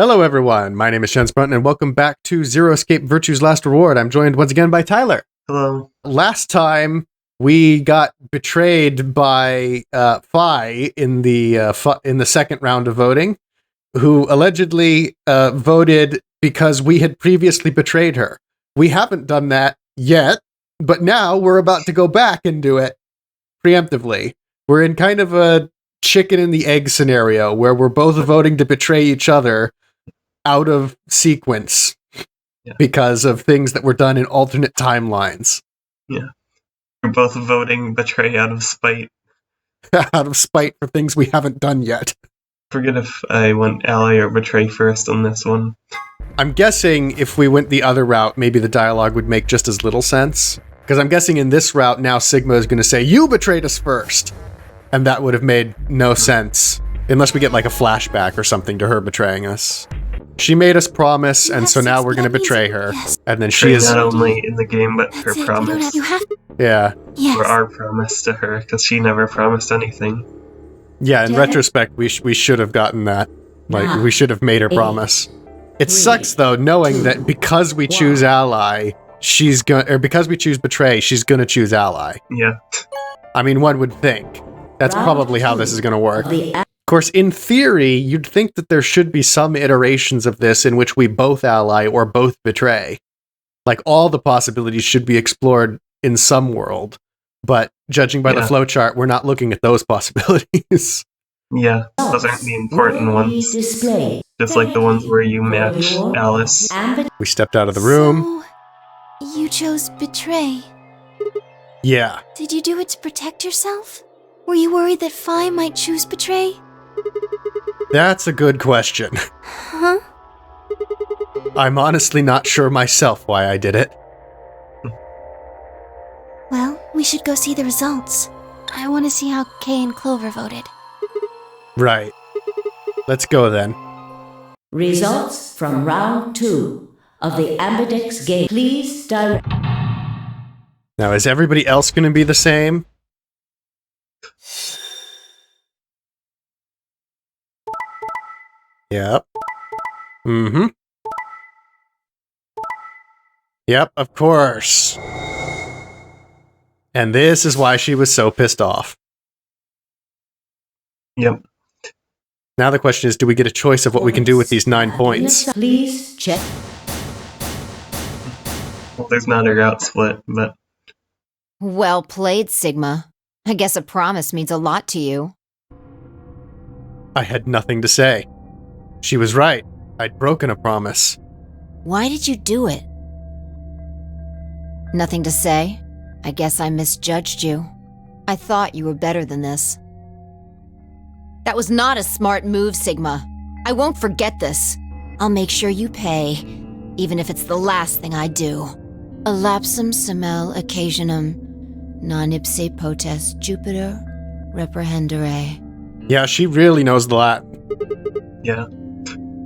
Hello everyone, my name is Shen Sprunton and welcome back to Zero Escape Virtue's Last Reward. I'm joined once again by Tyler. Hello. Last time we got betrayed by Phi in the second round of voting, who allegedly voted because we had previously betrayed her. We haven't done that yet, but now we're about to go back and do it preemptively. We're in kind of a chicken and the egg scenario where we're both voting to betray each other out of sequence because of things that were done in alternate timelines. Yeah. We're both voting betray out of spite. Out of spite for things we haven't done yet. Forget if I went ally or betray first on this one. I'm guessing if we went the other route, maybe the dialogue would make just as little sense. Because I'm guessing in this route now Sigma is going to say, you betrayed us first. And that would have made no sense. Unless we get like a flashback or something to her betraying us. She made us promise, and so now we're going to betray her. And then she is... Not only in the game, but her promise. Yeah. Or our promise to her, because she never promised anything. Yeah, in retrospect, we should have gotten that. Like, we should have made her promise. It sucks, though, knowing that because we choose ally, because we choose betray, she's going to choose ally. Yeah. I mean, one would think. That's probably how this is going to work. Of course, in theory, you'd think that there should be some iterations of this in which we both ally or both betray. Like, all the possibilities should be explored in some world. But judging by the flowchart, we're not looking at those possibilities. Yeah, those aren't the important ones. Just like the ones where you match Alice. We stepped out of the room. So, you chose betray. Yeah. Did you do it to protect yourself? Were you worried that Phi might choose betray? That's a good question. Huh? I'm honestly not sure myself why I did it. Well, we should go see the results. I want to see how Kay and Clover voted. Right. Let's go then. Results from round 2 of the Ambidex game. Please direct... Now, is everybody else going to be the same? Yep. Mm-hmm. Yep, of course. And this is why she was so pissed off. Yep. Now the question is, do we get a choice of what we can do with these 9 points? Please check. Well, there's not a route split, but... Well played, Sigma. I guess a promise means a lot to you. I had nothing to say. She was right. I'd broken a promise. Why did you do it? Nothing to say? I guess I misjudged you. I thought you were better than this. That was not a smart move, Sigma. I won't forget this. I'll make sure you pay, even if it's the last thing I do. A lapsum semel occasionum, non ipse potest Jupiter reprehendere. Yeah, she really knows the Latin. Yeah.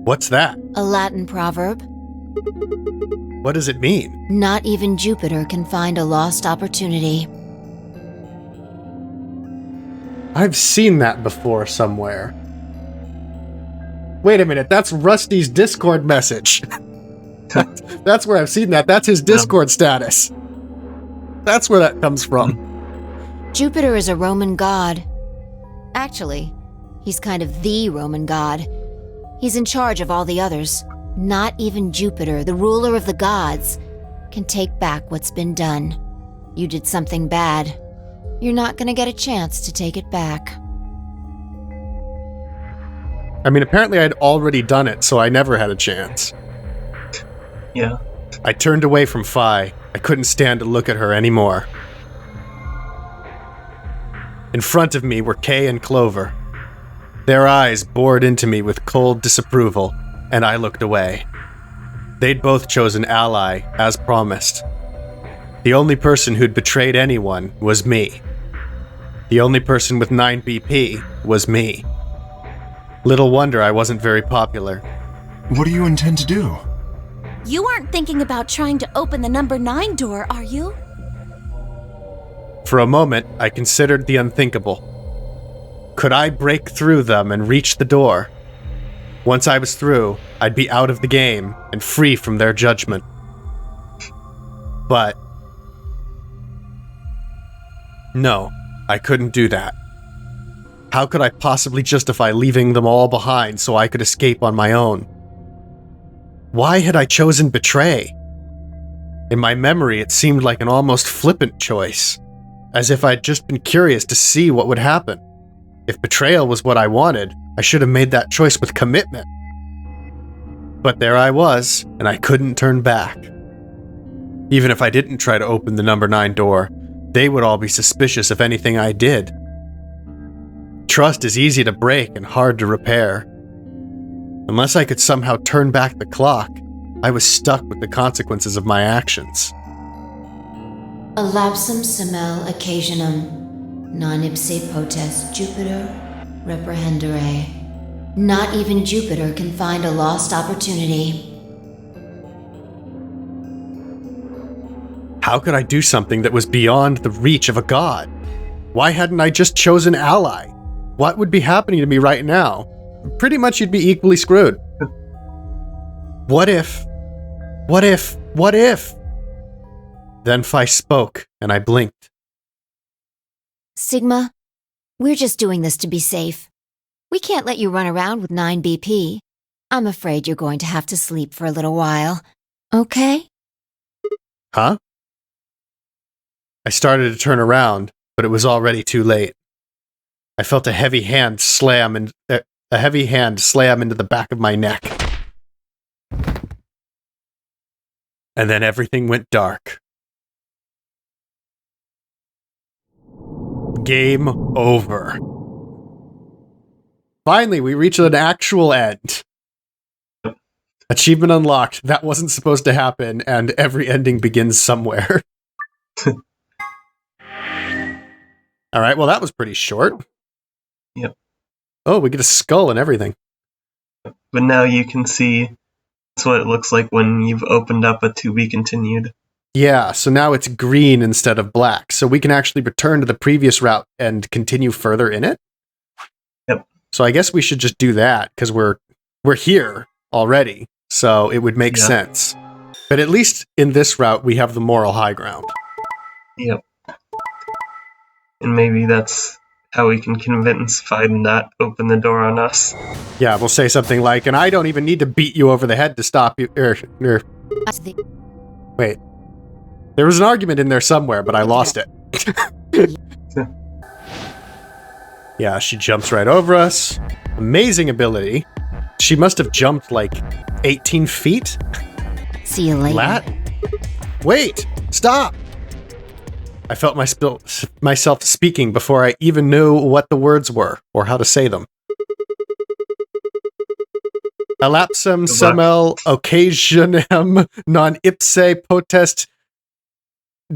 What's that? A Latin proverb. What does it mean? Not even Jupiter can find a lost opportunity. I've seen that before somewhere. Wait a minute, that's Rusty's Discord message. That's where I've seen that. That's his Discord status. That's where that comes from. Jupiter is a Roman god. Actually, he's kind of the Roman god. He's in charge of all the others. Not even Jupiter, the ruler of the gods, can take back what's been done. You did something bad. You're not gonna get a chance to take it back. I mean, apparently I'd already done it, so I never had a chance. Yeah. I turned away from Phi. I couldn't stand to look at her anymore. In front of me were Kay and Clover. Their eyes bored into me with cold disapproval, and I looked away. They'd both chosen ally, as promised. The only person who'd betrayed anyone was me. The only person with 9 BP was me. Little wonder I wasn't very popular. What do you intend to do? You aren't thinking about trying to open the number 9 door, are you? For a moment, I considered the unthinkable. Could I break through them and reach the door? Once I was through, I'd be out of the game and free from their judgment. But no, I couldn't do that. How could I possibly justify leaving them all behind so I could escape on my own? Why had I chosen betray? In my memory, it seemed like an almost flippant choice, as if I'd just been curious to see what would happen. If betrayal was what I wanted, I should have made that choice with commitment. But there I was, and I couldn't turn back. Even if I didn't try to open the number 9 door, they would all be suspicious of anything I did. Trust is easy to break and hard to repair. Unless I could somehow turn back the clock, I was stuck with the consequences of my actions. A lapsum semel occasionum, non ipse potest Jupiter reprehendere. Not even Jupiter can find a lost opportunity. How could I do something that was beyond the reach of a god? Why hadn't I just chosen ally? What would be happening to me right now? Pretty much you'd be equally screwed. What if? Then Phi spoke, and I blinked. Sigma, we're just doing this to be safe. We can't let you run around with 9 BP. I'm afraid you're going to have to sleep for a little while. Okay? Huh? I started to turn around, but it was already too late. I felt a heavy hand slam into the back of my neck. And then everything went dark. Game over. Finally, we reached an actual end. Achievement unlocked. That wasn't supposed to happen, and every ending begins somewhere. Alright, well that was pretty short. Yep. Oh, we get a skull and everything. But now you can see that's what it looks like when you've opened up a to be continued. Yeah, so now it's green instead of black. So we can actually return to the previous route and continue further in it? Yep. So I guess we should just do that, because we're here already. So it would make sense. But at least in this route, we have the moral high ground. Yep. And maybe that's how we can convince Phi to not open the door on us. Yeah, we'll say something like, and I don't even need to beat you over the head to stop you. Wait. There was an argument in there somewhere, but I lost it. Yeah, she jumps right over us. Amazing ability. She must have jumped like 18 feet? See you later. Lat? Wait! Stop! I felt myself speaking before I even knew what the words were, or how to say them. Elapsum semel occasionem non ipse potest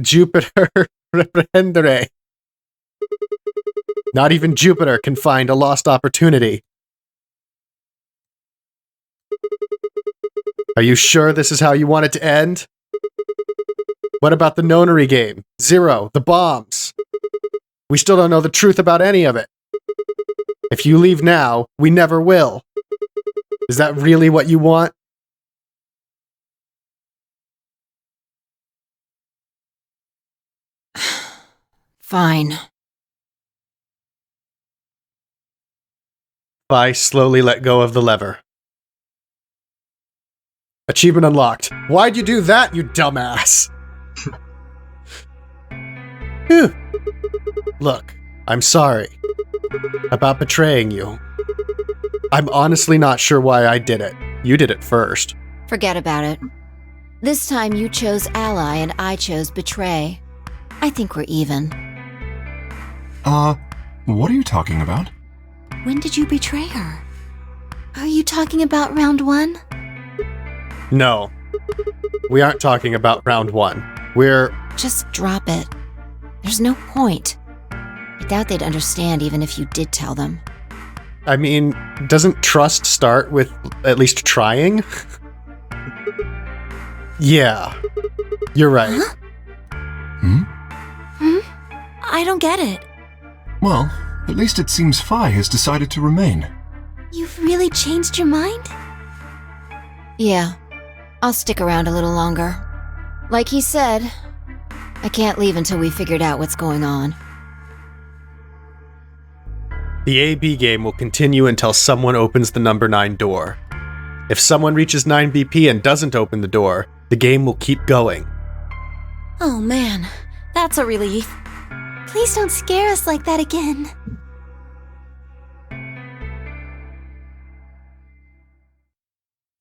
Jupiter reprehendere. Not even Jupiter can find a lost opportunity. Are you sure this is how you want it to end? What about the nonary game? 0, the bombs. We still don't know the truth about any of it. If you leave now, we never will. Is that really what you want? Fine. Phi slowly let go of the lever. Achievement unlocked. Why'd you do that, you dumbass? Phew. Look, I'm sorry about betraying you. I'm honestly not sure why I did it. You did it first. Forget about it. This time you chose ally and I chose betray. I think we're even. What are you talking about? When did you betray her? Are you talking about round 1? No. We aren't talking about round 1. We're... Just drop it. There's no point. I doubt they'd understand even if you did tell them. I mean, doesn't trust start with at least trying? Yeah. You're right. Huh? I don't get it. Well, at least it seems Phi has decided to remain. You've really changed your mind? Yeah, I'll stick around a little longer. Like he said, I can't leave until we figured out what's going on. The AB game will continue until someone opens the number 9 door. If someone reaches 9 BP and doesn't open the door, the game will keep going. Oh man, that's a relief. Please don't scare us like that again.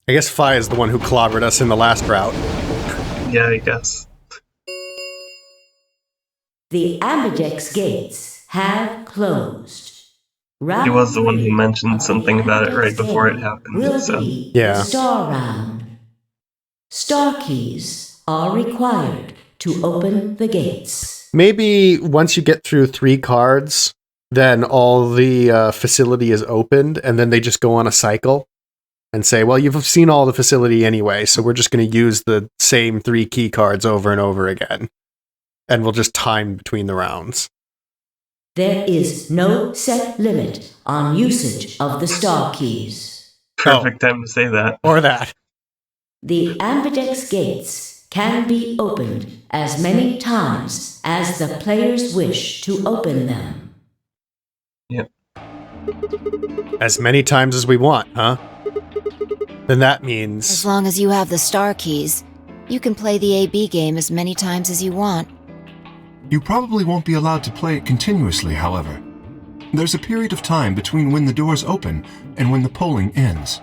I guess Phi is the one who clobbered us in the last route. Yeah, I guess. The ambidex gates have closed. He was the one who mentioned something about it right before it happened, Will so... be Yeah. the star round. Star keys are required to open the gates. Maybe once you get through 3 cards, then all the facility is opened, and then they just go on a cycle and say, well, you've seen all the facility anyway, so we're just going to use the same 3 key cards over and over again. And we'll just time between the rounds. There is no set limit on usage of the star keys. Perfect time to say that. Or that. The ambidex gates can be opened as many times as the players wish to open them. Yep. As many times as we want, huh? Then that As means... long as you have the star keys, you can play the AB game as many times as you want. You probably won't be allowed to play it continuously, however. There's a period of time between when the doors open and when the polling ends.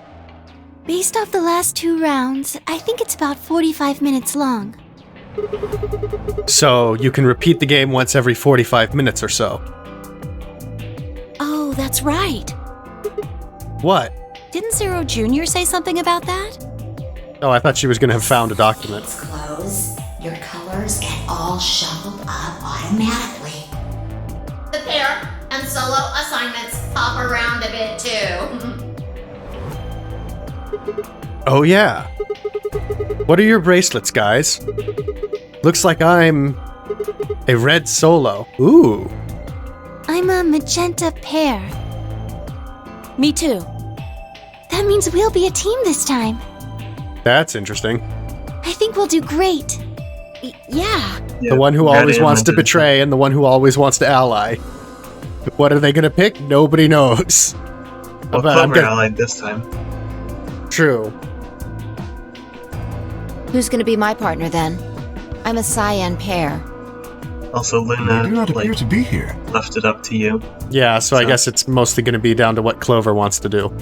Based off the last 2 rounds, I think it's about 45 minutes long. So you can repeat the game once every 45 minutes or so. Oh, that's right. What? Didn't Zero Jr. say something about that? Oh, I thought she was going to have found a document. Close, your colors get all shuffled up automatically. The pair and solo assignments hop around a bit too. Oh yeah. What are your bracelets, guys? Looks like I'm a red solo. Ooh. I'm a magenta pair. Me too. That means we'll be a team this time. That's interesting. I think we'll do great. Yeah. The one who always wants to betray and the one who always wants to ally. What are they going to pick? Nobody knows. Well, Clover allied this time. True. Who's gonna be my partner then? I'm a cyan pair. Also, You do Luna, not appear to be here. left it up to you. Yeah, so I guess it's mostly going to be down to what Clover wants to do.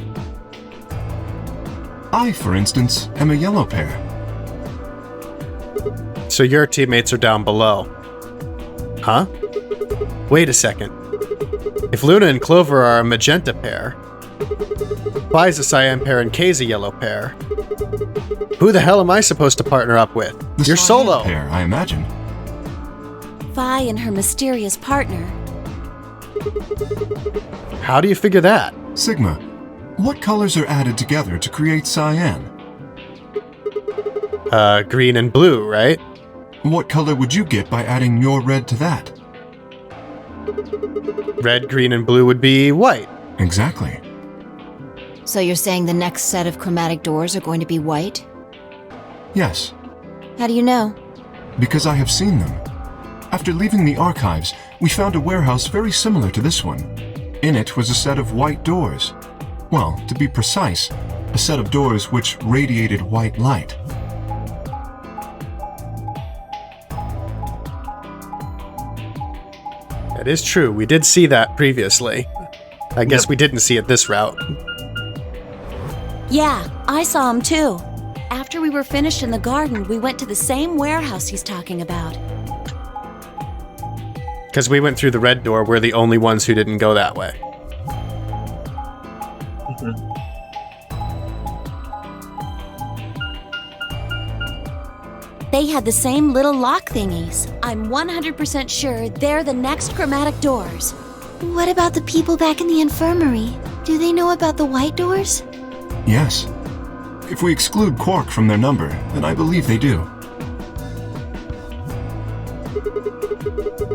I, for instance, am a yellow pair. So your teammates are down below. Huh? Wait a second. If Luna and Clover are a magenta pair, Phi's a cyan pair and Kay's a yellow pair, who the hell am I supposed to partner up with? The You're cyan solo. pair, I imagine. Phi and her mysterious partner. How do you figure that? Sigma, what colors are added together to create cyan? Green and blue, right? What color would you get by adding your red to that? Red, green, and blue would be white. Exactly. So you're saying the next set of chromatic doors are going to be white? Yes, How do you know? because I have seen them. After leaving the archives, we found a warehouse very similar to this one. In it was a set of white doors. Well, to be precise, a set of doors which radiated white light. That is true. We did see that previously. I guess we didn't see it this route. Yeah, I saw him too. After we were finished in the garden, we went to the same warehouse he's talking about. Because we went through the red door, we're the only ones who didn't go that way. They had the same little lock thingies. I'm 100% sure they're the next chromatic doors. What about the people back in the infirmary? Do they know about the white doors? Yes. If we exclude Quark from their number, then I believe they do.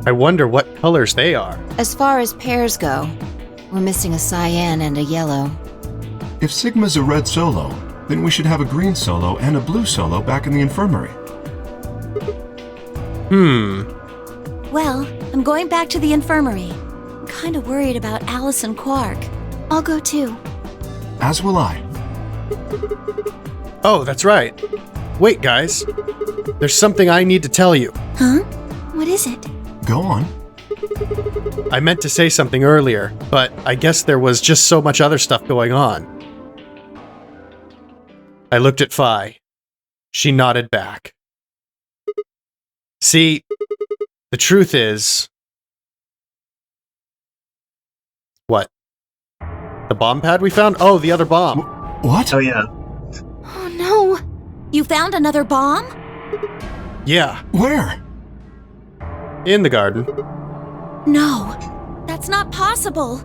I wonder what colors they are. As far as pairs go, we're missing a cyan and a yellow. If Sigma's a red solo, then we should have a green solo and a blue solo back in the infirmary. Well, I'm going back to the infirmary. I'm kind of worried about Alice and Quark. I'll go too. As will I. Oh, that's right. Wait, guys. There's something I need to tell you. Huh? What is it? Go on. I meant to say something earlier, but I guess there was just so much other stuff going on. I looked at Phi. She nodded back. See, the truth is... What? The bomb pad we found? Oh, the other bomb. What? Oh, yeah. Oh no! You found another bomb? Yeah, Where? in the garden. No, that's not possible.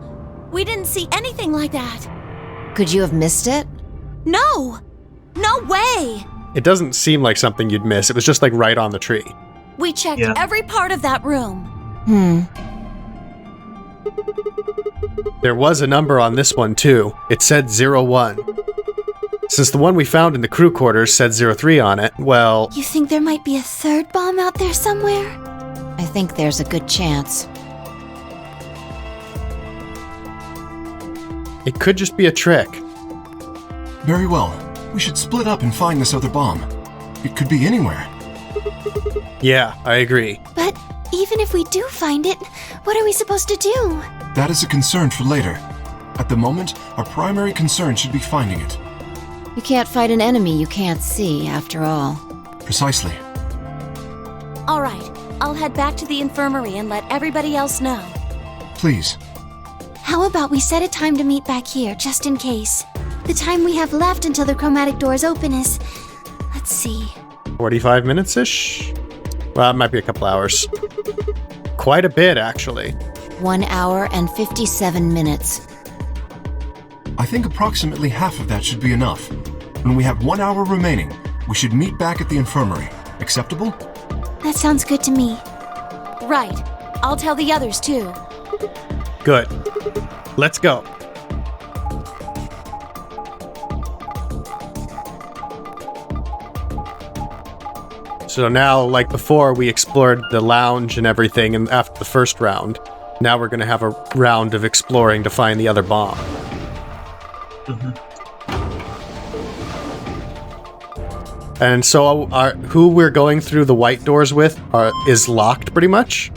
We didn't see anything like that. Could you have missed it? No! No way! It doesn't seem like something you'd miss. It was just like right on the tree. We checked Yeah. every part of that room. There was a number on this one too. It said 01. Since the one we found in the crew quarters said 03 on it, well... You think there might be a third bomb out there somewhere? I think there's a good chance. It could just be a trick. Very well. We should split up and find this other bomb. It could be anywhere. Yeah, I agree. But even if we do find it, what are we supposed to do? That is a concern for later. At the moment, our primary concern should be finding it. You can't fight an enemy you can't see, after all. Precisely. All right, I'll head back to the infirmary and let everybody else know. Please. How about we set a time to meet back here, just in case? The time we have left until the chromatic doors open is... Let's see... 45 minutes-ish? Well, it might be a couple hours. Quite a bit, actually. 1 hour and 57 minutes. I think approximately half of that should be enough. When we have 1 hour remaining, we should meet back at the infirmary. Acceptable? That sounds good to me. Right, I'll tell the others too. Good. Let's go. So now, like before, we explored the lounge and everything, and after the first round, now we're going to have a round of exploring to find the other bomb. And so, who we're going through the white doors with is locked, pretty much?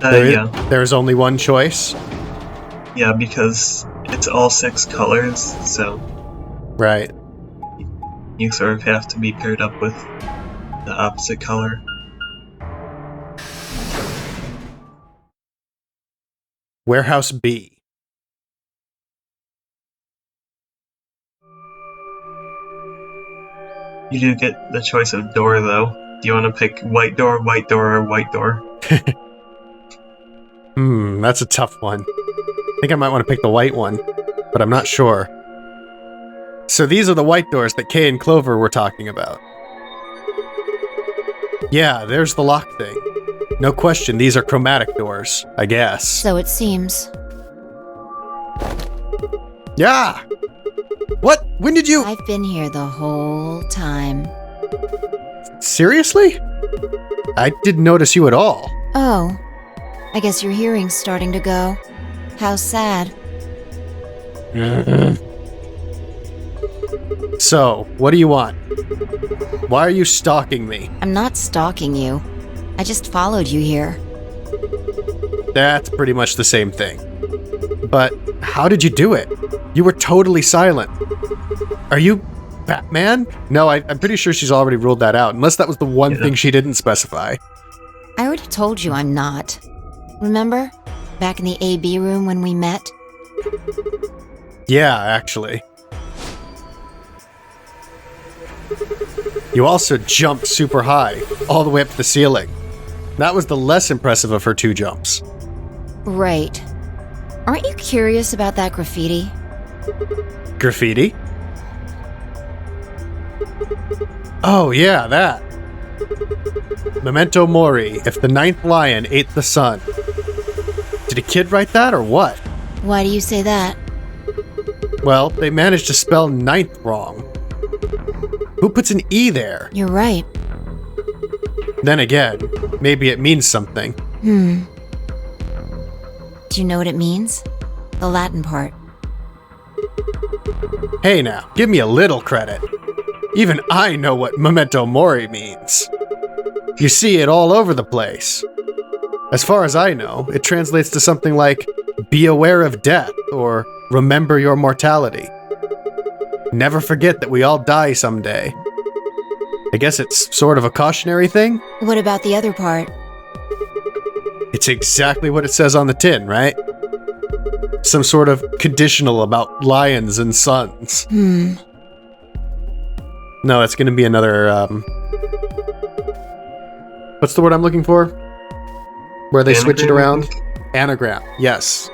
Yeah. There's only one choice? Yeah, because it's all 6 colors, so Right. you sort of have to be paired up with the opposite color. Warehouse B. You do get the choice of door, though. Do you want to pick white door, or white door? That's a tough one. I think I might want to pick the white one, but I'm not sure. So these are the white doors that Kay and Clover were talking about. Yeah, there's the lock thing. No question, these are chromatic doors, I guess. So it seems. Yeah! What? When did you... I've been here the whole time. Seriously? I didn't notice you at all. Oh. I guess your hearing's starting to go. How sad. So, what do you want? Why are you stalking me? I'm not stalking you. I just followed you here. That's pretty much the same thing. But how did you do it? You were totally silent. Are you Batman? No, I'm pretty sure she's already ruled that out, unless that was the one thing she didn't specify. I already told you I'm not. Remember? Back in the AB room when we met? Yeah, actually. You also jumped super high, all the way up to the ceiling. That was the less impressive of her 2 jumps. Right. Aren't you curious about that graffiti? Graffiti? Oh yeah, that. Memento Mori, if the 9th lion ate the sun. Did a kid write that, or what? Why do you say that? Well, they managed to spell ninth wrong. Who puts an E there? You're right. Then again, maybe it means something. Do you know what it means? The Latin part. Hey now, give me a little credit. Even I know what memento mori means. You see it all over the place. As far as I know, it translates to something like, be aware of death, or remember your mortality. Never forget that we all die someday. I guess it's sort of a cautionary thing? What about the other part? It's exactly what it says on the tin, right? Some sort of conditional about lions and suns. No, it's gonna be another, what's the word I'm looking for? Where they switch it around? Anagram, yes.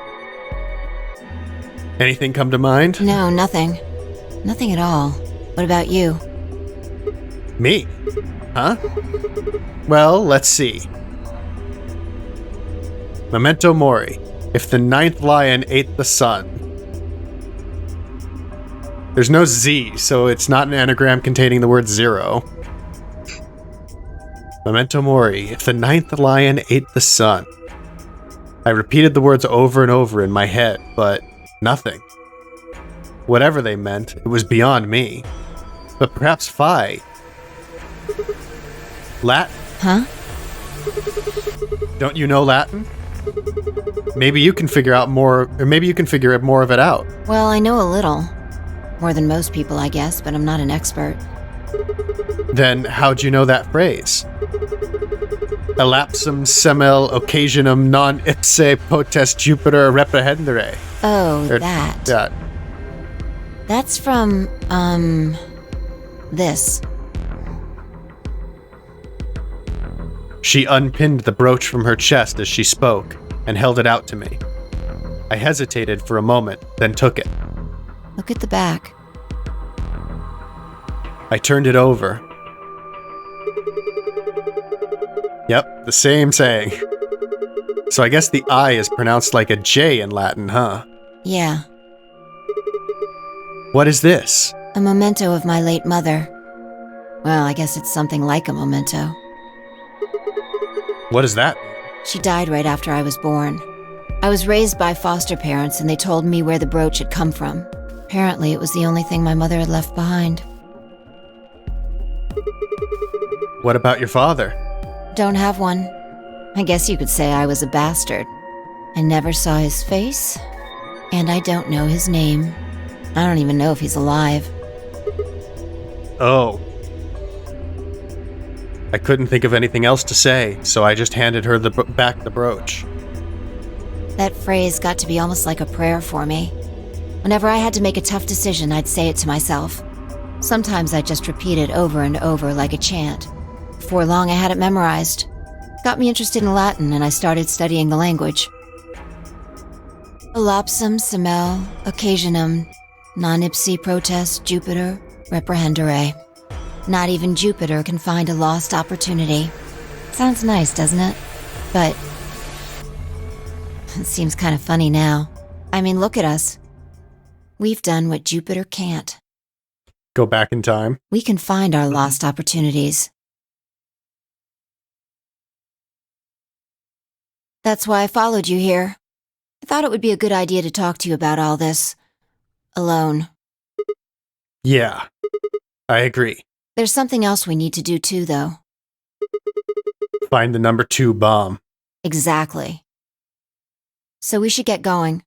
Anything come to mind? No, nothing. Nothing at all. What about you? Me? Huh? Well, let's see. Memento mori. If the ninth lion ate the sun. There's no Z, so it's not an anagram containing the word zero. Memento mori. If the ninth lion ate the sun. I repeated the words over and over in my head, but nothing. Whatever they meant, it was beyond me. But perhaps Phi. Latin? Huh? Don't you know Latin? Maybe you can figure out more, or maybe you can figure more of it out. Well, I know a little. More than most people, I guess, but I'm not an expert. Then how'd you know that phrase? Elapsum semel occasionum non ipse potest Jupiter reprehendere. Oh, that. That's from, this. She unpinned the brooch from her chest as she spoke, and held it out to me. I hesitated for a moment, then took it. Look at the back. I turned it over. Yep, the same saying. So I guess the I is pronounced like a J in Latin, huh? Yeah. What is this? A memento of my late mother. Well, I guess it's something like a memento. What is that? She died right after I was born. I was raised by foster parents, and they told me where the brooch had come from. Apparently, it was the only thing my mother had left behind. What about your father? Don't have one. I guess you could say I was a bastard. I never saw his face, and I don't know his name. I don't even know if he's alive. Oh. I couldn't think of anything else to say, so I just handed her back the brooch. That phrase got to be almost like a prayer for me. Whenever I had to make a tough decision, I'd say it to myself. Sometimes I'd just repeat it over and over like a chant. Before long, I had it memorized. Got me interested in Latin, and I started studying the language. Elapsum semel occasionum non ipse protest Jupiter reprehendere. Not even Jupiter can find a lost opportunity. Sounds nice, doesn't it? But it seems kind of funny now. I mean, look at us. We've done what Jupiter can't. Go back in time? We can find our lost opportunities. That's why I followed you here. I thought it would be a good idea to talk to you about all this. Alone. Yeah, I agree. There's something else we need to do too, though. Find the number 2 bomb. Exactly. So we should get going.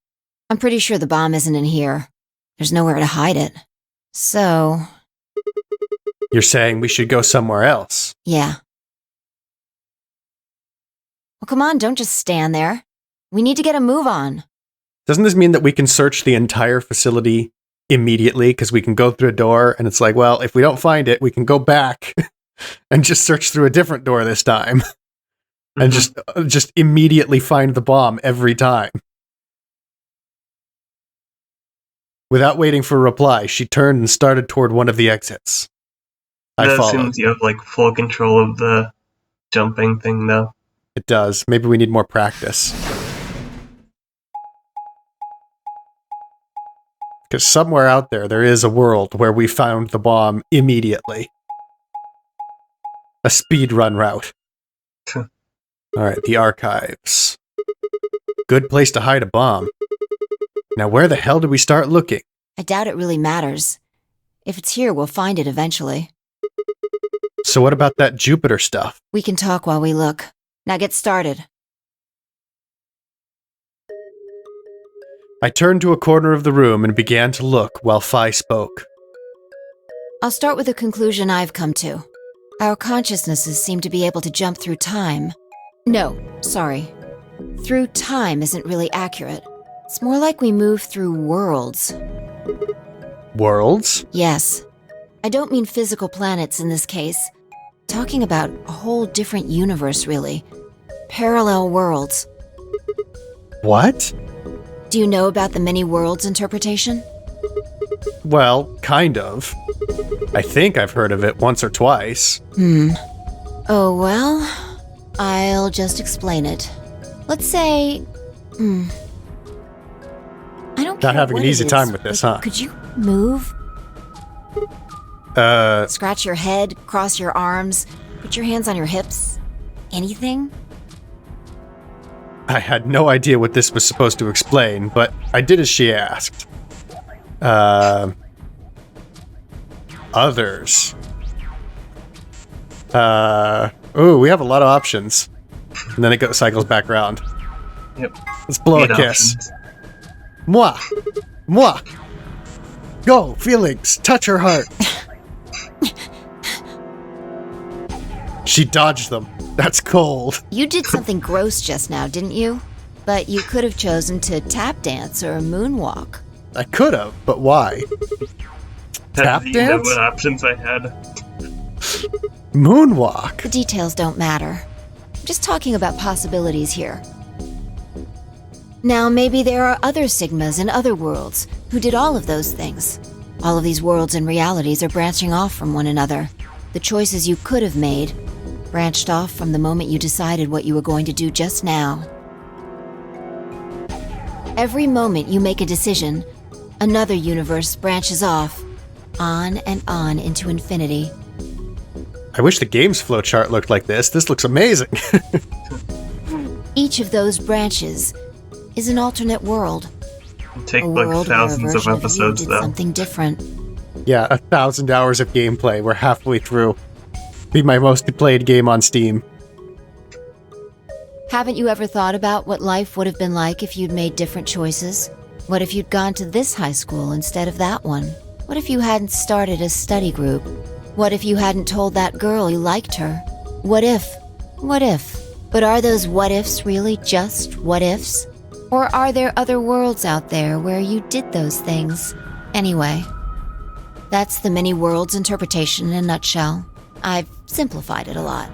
I'm pretty sure the bomb isn't in here. There's nowhere to hide it. So... You're saying we should go somewhere else? Yeah. Well, come on, don't just stand there. We need to get a move on. Doesn't this mean that we can search the entire facility immediately? Because we can go through a door, and it's like, well, if we don't find it, we can go back and just search through a different door this time. And just immediately find the bomb every time. Without waiting for a reply, she turned and started toward one of the exits. I followed. That assumes you have, like, full control of the jumping thing, though. It does. Maybe we need more practice. Because somewhere out there is a world where we found the bomb immediately. A speed run route. Alright, the archives. Good place to hide a bomb. Now where the hell do we start looking? I doubt it really matters. If it's here, we'll find it eventually. So what about that Jupiter stuff? We can talk while we look. Now get started. I turned to a corner of the room and began to look while Phi spoke. I'll start with a conclusion I've come to. Our consciousnesses seem to be able to jump through time. No, sorry. Through time isn't really accurate. It's more like we move through worlds. Worlds? Yes. I don't mean physical planets in this case. Talking about a whole different universe, really. Parallel worlds. What? Do you know about the many worlds interpretation? Well, kind of. I think I've heard of it once or twice. Oh, well, I'll just explain it. Let's say, I don't care Not having what an easy it is, time with this, huh? Could you move? Scratch your head, cross your arms, put your hands on your hips. Anything? I had no idea what this was supposed to explain, but I did as she asked. Others. Ooh, we have a lot of options. And then it cycles back around. Yep. Let's blow 8 a kiss. options. Moi! Moi! Go, feelings, touch her heart. She dodged them. That's cold. You did something gross just now, didn't you? But you could have chosen to tap dance or moonwalk. I could have, but why? Tap Do you know dance? what options I had? Moonwalk? The details don't matter. I'm just talking about possibilities here. Now, maybe there are other Sigmas in other worlds who did all of those things. All of these worlds and realities are branching off from one another. The choices you could have made branched off from the moment you decided what you were going to do just now. Every moment you make a decision, another universe branches off, on and on into infinity. I wish the game's flowchart looked like this. This looks amazing. Each of those branches is an alternate world. It'll take A like world where a thousands of version of you episodes did though. something different. Yeah, 1,000 hours of gameplay. We're halfway through. Be my most played game on Steam. Haven't you ever thought about what life would have been like if you'd made different choices? What if you'd gone to this high school instead of that one? What if you hadn't started a study group? What if you hadn't told that girl you liked her? What if? What if? But are those what ifs really just what ifs? Or are there other worlds out there where you did those things? Anyway, that's the many worlds interpretation in a nutshell. I've simplified it a lot.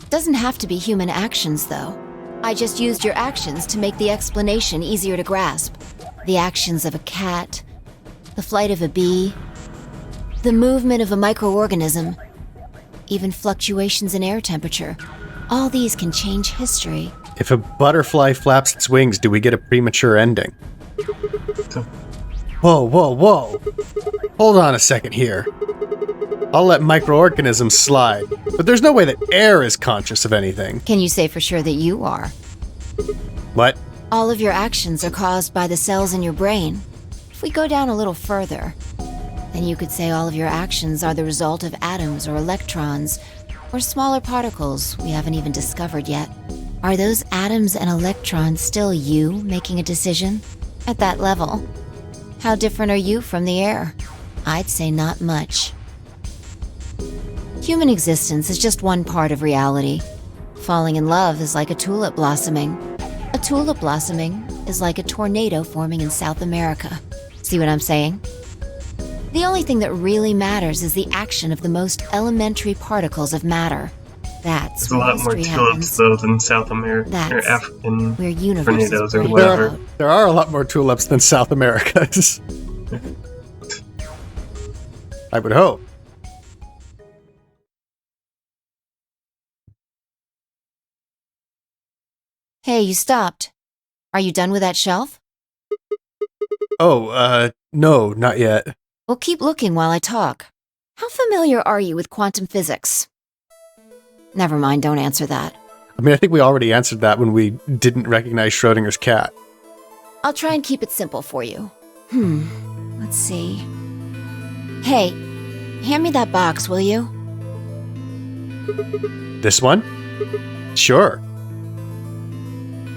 Doesn't have to be human actions, though. I just used your actions to make the explanation easier to grasp. The actions of a cat, the flight of a bee, the movement of a microorganism, even fluctuations in air temperature. All these can change history. If a butterfly flaps its wings, do we get a premature ending? Whoa, whoa, whoa. Hold on a second here. I'll let microorganisms slide, but there's no way that air is conscious of anything. Can you say for sure that you are? What? All of your actions are caused by the cells in your brain. If we go down a little further, then you could say all of your actions are the result of atoms or electrons, or smaller particles we haven't even discovered yet. Are those atoms and electrons still you making a decision? At that level, how different are you from the air? I'd say not much. Human existence is just one part of reality. Falling in love is like a tulip blossoming. A tulip blossoming is like a tornado forming in South America. See what I'm saying? The only thing that really matters is the action of the most elementary particles of matter. That's There's a lot more history tulips happens. though than South America or That's African where universes tornadoes or branch whatever. out. There are a lot more tulips than South America's. I would hope. Hey, you stopped. Are you done with that shelf? No, not yet. Well, keep looking while I talk. How familiar are you with quantum physics? Never mind, don't answer that. I mean, I think we already answered that when we didn't recognize Schrödinger's cat. I'll try and keep it simple for you. Let's see. Hey, hand me that box, will you? This one? Sure.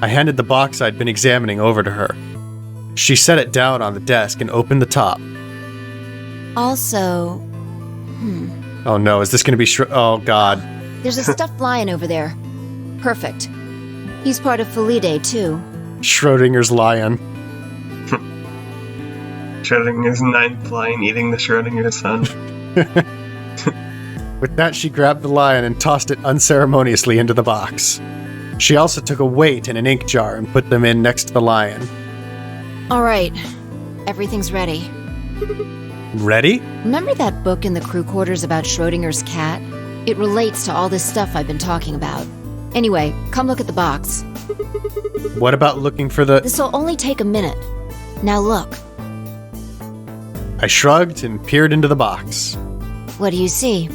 I handed the box I'd been examining over to her. She set it down on the desk and opened the top. Also, Oh no, is this going to be oh god. there's a stuffed lion over there. Perfect. He's part of Felidae, too. Schrödinger's lion. Schrödinger's ninth lion eating the Schrödinger son. With that, she grabbed the lion and tossed it unceremoniously into the box. She also took a weight and an ink jar and put them in next to the lion. All right, everything's ready. Ready? Remember that book in the crew quarters about Schrödinger's cat? It relates to all this stuff I've been talking about. Anyway, come look at the box. What about looking for the... This'll only take a minute. Now look. I shrugged and peered into the box. What do you see?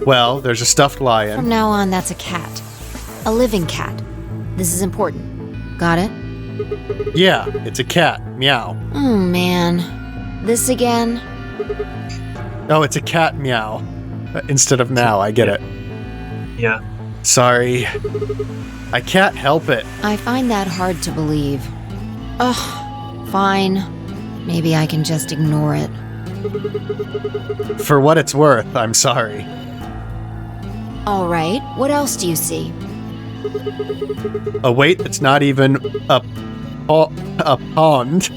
Well, there's a stuffed From lion. now on, that's a cat. A living cat. This is important. Got it? Yeah, it's a cat. Meow. Oh, man. This again? Oh, it's a cat. Meow. Instead of now, I get it. Yeah. Sorry. I can't help it. I find that hard to believe. Ugh, fine. Maybe I can just ignore it. For what it's worth, I'm sorry. All right, what else do you see? A weight that's not even a pond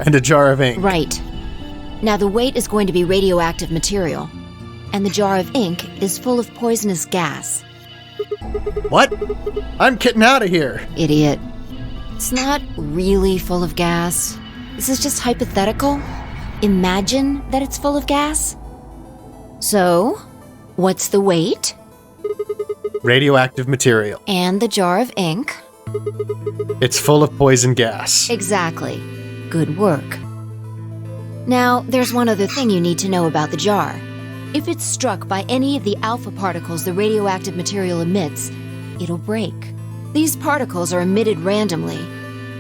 and a jar of ink. Right. Now the weight is going to be radioactive material, and the jar of ink is full of poisonous gas. What? I'm getting out of here. Idiot. It's not really full of gas. This is just hypothetical. Imagine that it's full of gas. So, what's the weight? Radioactive material. And the jar of ink? It's full of poison gas. Exactly. Good work. Now, there's one other thing you need to know about the jar. If it's struck by any of the alpha particles the radioactive material emits, it'll break. These particles are emitted randomly,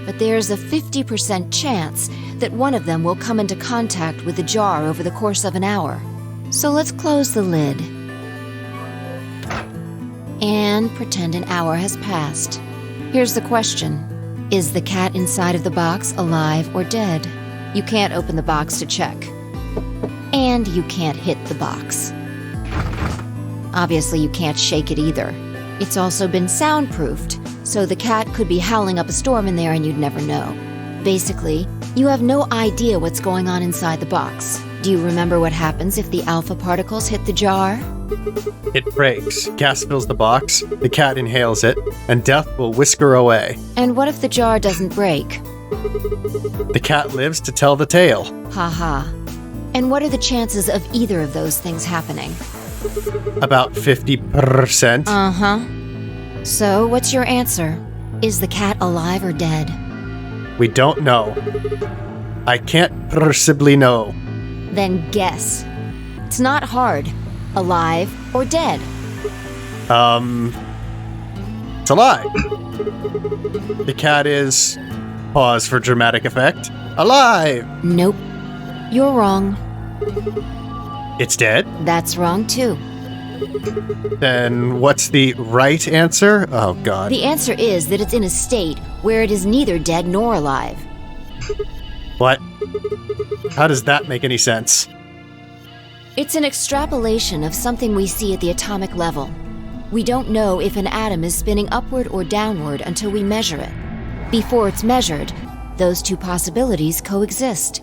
but there's a 50% chance that one of them will come into contact with the jar over the course of an hour. So let's close the lid. And pretend an hour has passed. Here's the question. Is the cat inside of the box alive or dead? You can't open the box to check. And you can't hit the box. Obviously, you can't shake it either. It's also been soundproofed, so the cat could be howling up a storm in there and you'd never know. Basically, you have no idea what's going on inside the box. Do you remember what happens if the alpha particles hit the jar? It breaks. Gas fills the box. The cat inhales it, and death will whisk her away. And what if the jar doesn't break? The cat lives to tell the tale. Haha. And what are the chances of either of those things happening? About 50%. Uh-huh. So, what's your answer? Is the cat alive or dead? We don't know. I can't possibly know. Then guess. It's not hard. Alive or dead? It's alive. The cat is... Pause for dramatic effect. Alive! Nope. You're wrong. It's dead? That's wrong too. Then what's the right answer? Oh god. The answer is that it's in a state where it is neither dead nor alive. What? How does that make any sense? It's an extrapolation of something we see at the atomic level. We don't know if an atom is spinning upward or downward until we measure it. Before it's measured, those two possibilities coexist.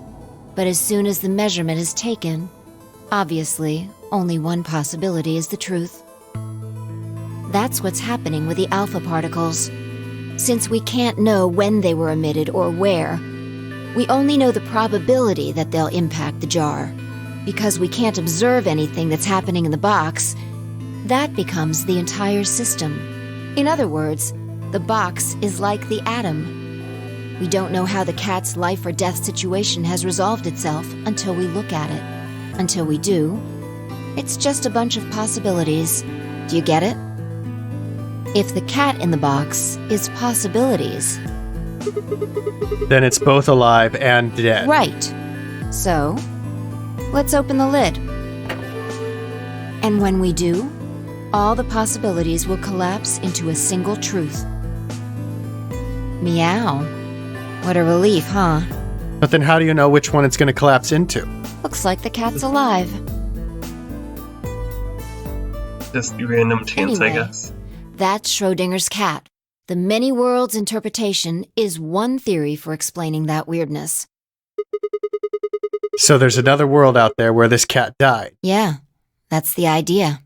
But as soon as the measurement is taken, obviously, only one possibility is the truth. That's what's happening with the alpha particles. Since we can't know when they were emitted or where, we only know the probability that they'll impact the jar. Because we can't observe anything that's happening in the box, that becomes the entire system. In other words, the box is like the atom. We don't know how the cat's life or death situation has resolved itself until we look at it. Until we do, it's just a bunch of possibilities. Do you get it? If the cat in the box is possibilities, then it's both alive and dead. Right. So, let's open the lid. And when we do, all the possibilities will collapse into a single truth. Meow. What a relief, huh? But then how do you know which one it's going to collapse into? Looks like the cat's alive. Just random chance, Anyway. I guess. That's Schrödinger's cat. The many worlds interpretation is one theory for explaining that weirdness. So there's another world out there where this cat died. Yeah, that's the idea.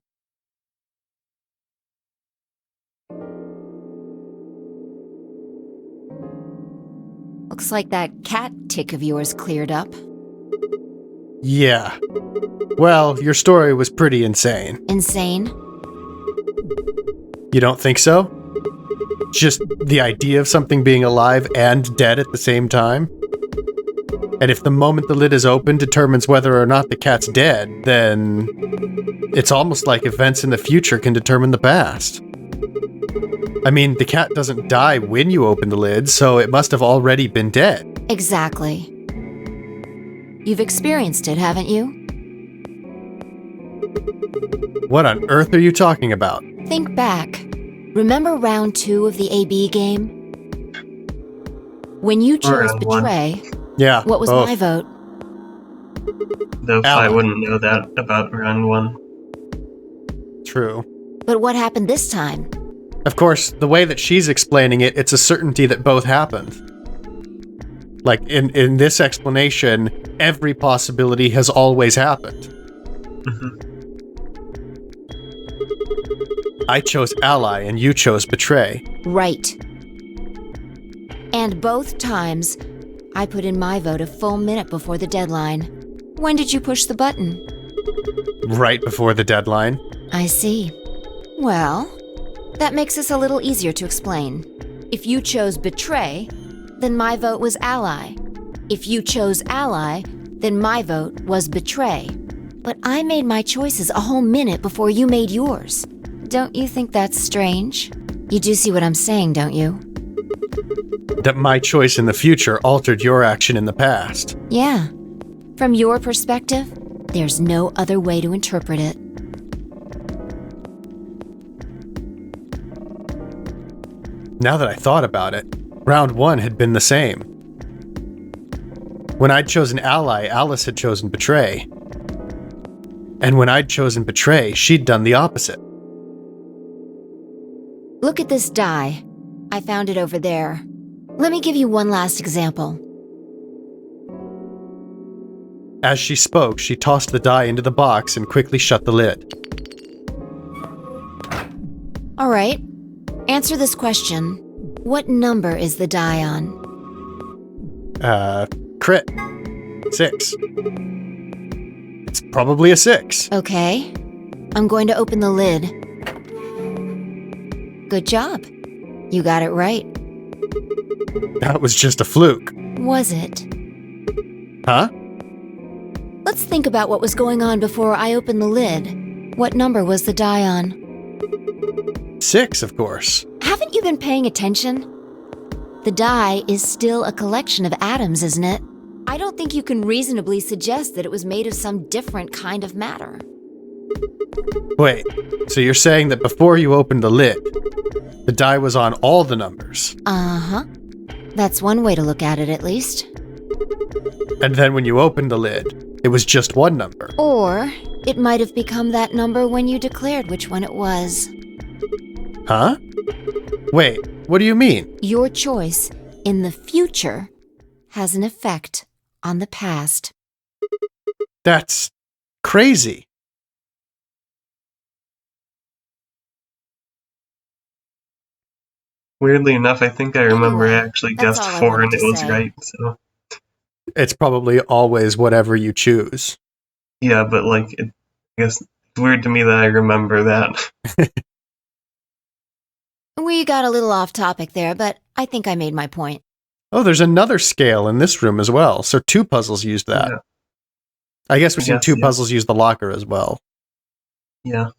Looks like that cat tick of yours cleared up. Yeah. Well, your story was pretty insane. Insane? You don't think so? Just the idea of something being alive and dead at the same time? And if the moment the lid is open determines whether or not the cat's dead, then it's almost like events in the future can determine the past. I mean, the cat doesn't die when you open the lid, so it must have already been dead. Exactly. You've experienced it, haven't you? What on earth are you talking about? Think back. Remember round 2 of the AB game? When you chose Round one. Betray, Yeah. what was both. my vote? Though I Alan. wouldn't know that about round 1. True. But what happened this time? Of course, the way that she's explaining it, it's a certainty that both happened. Like, in this explanation, every possibility has always happened. Mhm. I chose ally and you chose betray. Right. And both times, I put in my vote a full minute before the deadline. When did you push the button? Right before the deadline. I see. Well, that makes this a little easier to explain. If you chose Betray, then my vote was Ally. If you chose Ally, then my vote was Betray. But I made my choices a whole minute before you made yours. Don't you think that's strange? You do see what I'm saying, don't you? That my choice in the future altered your action in the past. Yeah. From your perspective, there's no other way to interpret it. Now that I thought about it, round 1 had been the same. When I'd chosen ally, Alice had chosen betray. And when I'd chosen betray, she'd done the opposite. Look at this die. I found it over there. Let me give you one last example. As she spoke, she tossed the die into the box and quickly shut the lid. All right. Answer this question. What number is the die on? Crit. 6. It's probably a 6. Okay. I'm going to open the lid. Good job. You got it right. That was just a fluke. Was it? Huh? Let's think about what was going on before I opened the lid. What number was the die on? 6, of course. Haven't you been paying attention? The die is still a collection of atoms, isn't it? I don't think you can reasonably suggest that it was made of some different kind of matter. Wait, so you're saying that before you opened the lid, the die was on all the numbers? Uh-huh. That's one way to look at it, at least. And then when you opened the lid, it was just one number. Or it might have become that number when you declared which one it was. Huh? Wait, what do you mean? Your choice in the future has an effect on the past. That's crazy. Weirdly enough, I think I remember I actually that's guessed all I 4 wanted and it to was say. right, so... It's probably always whatever you choose. Yeah, but like, I guess it's weird to me that I remember that. We got a little off topic there, but I think I made my point. Oh, there's another scale in this room as well. So 2 puzzles used that. Yeah. I guess we've seen 2 yeah. puzzles use the locker as well. Yeah.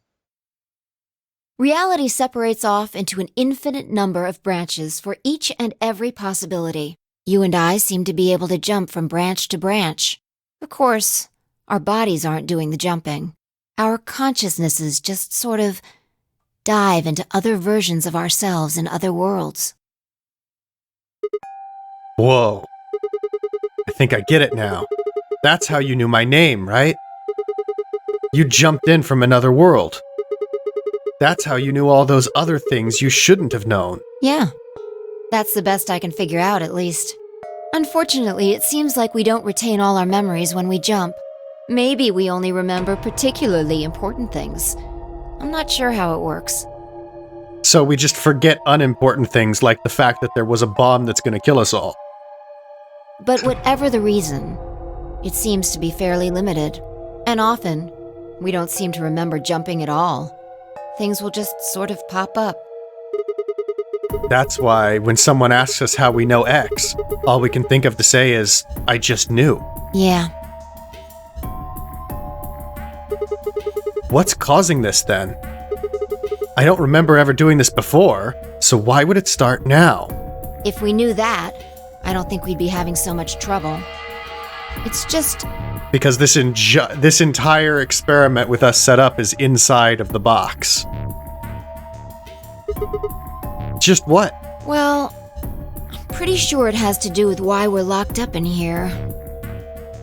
Reality separates off into an infinite number of branches for each and every possibility. You and I seem to be able to jump from branch to branch. Of course, our bodies aren't doing the jumping. Our consciousnesses just sort of dive into other versions of ourselves in other worlds. Whoa. I think I get it now. That's how you knew my name, right? You jumped in from another world. That's how you knew all those other things you shouldn't have known. Yeah. That's the best I can figure out, at least. Unfortunately, it seems like we don't retain all our memories when we jump. Maybe we only remember particularly important things. I'm not sure how it works. So we just forget unimportant things like the fact that there was a bomb that's going to kill us all. But whatever the reason, it seems to be fairly limited. And often, we don't seem to remember jumping at all. Things will just sort of pop up. That's why when someone asks us how we know X, all we can think of to say is, I just knew. Yeah. What's causing this then? I don't remember ever doing this before, so why would it start now? If we knew that, I don't think we'd be having so much trouble. It's just... Because this entire experiment with us set up is inside of the box. Just what? Well, I'm pretty sure it has to do with why we're locked up in here.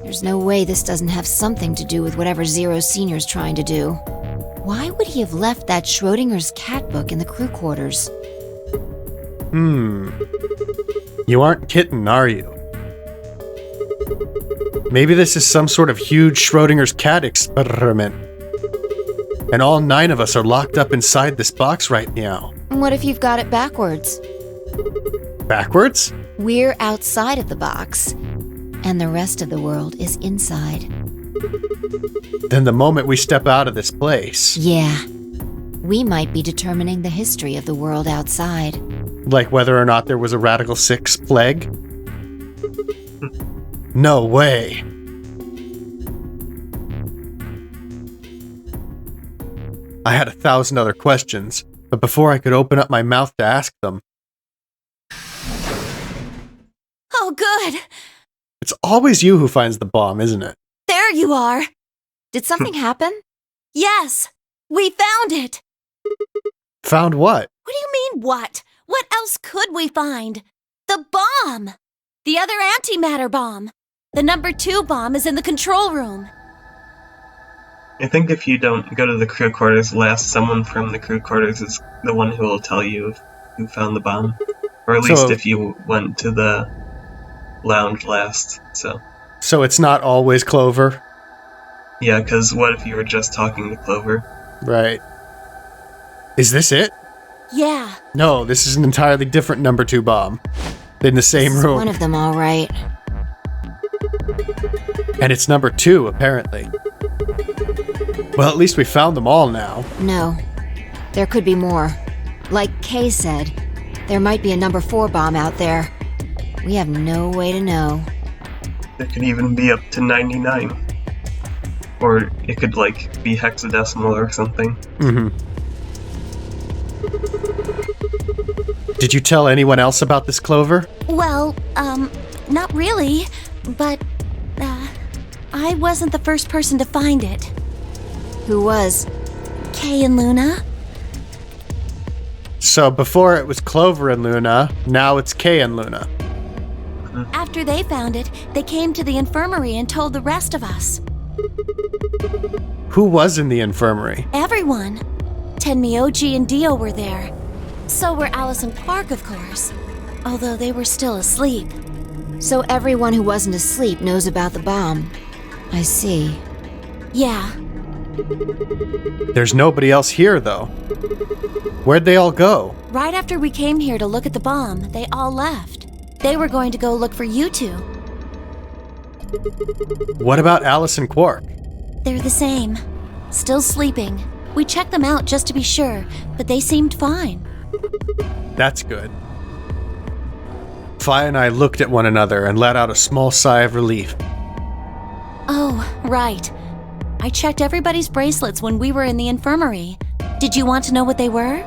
There's no way this doesn't have something to do with whatever Zero Senior's trying to do. Why would he have left that Schrödinger's cat book in the crew quarters? You aren't kidding, are you? Maybe this is some sort of huge Schrödinger's cat experiment. And all 9 of us are locked up inside this box right now. What if you've got it backwards? Backwards? We're outside of the box, and the rest of the world is inside. Then the moment we step out of this place... Yeah. We might be determining the history of the world outside. Like whether or not there was a Radical 6 plague? No way. I had 1,000 other questions, but before I could open up my mouth to ask them... Oh, good. It's always you who finds the bomb, isn't it? There you are. Did something happen? Yes, we found it. Found what? What do you mean, what? What else could we find? The bomb. The other antimatter bomb. The number 2 bomb is in the control room. I think if you don't go to the crew quarters last, someone from the crew quarters is the one who will tell you who found the bomb. Or at least if you went to the lounge last, So it's not always Clover? Yeah, because what if you were just talking to Clover? Right. Is this it? Yeah. No, this is an entirely different number 2 bomb. In the same room. One of them, all right. And it's number 2, apparently. Well, at least we found them all now. No. There could be more. Like Kay said, there might be a number 4 bomb out there. We have no way to know. There could even be up to 99. Or it could, be hexadecimal or something. Did you tell anyone else about this, Clover? Well, not really, but, I wasn't the first person to find it. Who was? Kay and Luna. So before it was Clover and Luna, now it's Kay and Luna. After they found it, they came to the infirmary and told the rest of us. Who was in the infirmary? Everyone. Ameowt and Dio were there. So were Alice and Quark, of course. Although they were still asleep. So everyone who wasn't asleep knows about the bomb. I see. Yeah. There's nobody else here, though. Where'd they all go? Right after we came here to look at the bomb, they all left. They were going to go look for you 2. What about Alice and Quark? They're the same. Still sleeping. We checked them out just to be sure, but they seemed fine. That's good. Fi and I looked at one another and let out a small sigh of relief. Oh, right. I checked everybody's bracelets when we were in the infirmary. Did you want to know what they were?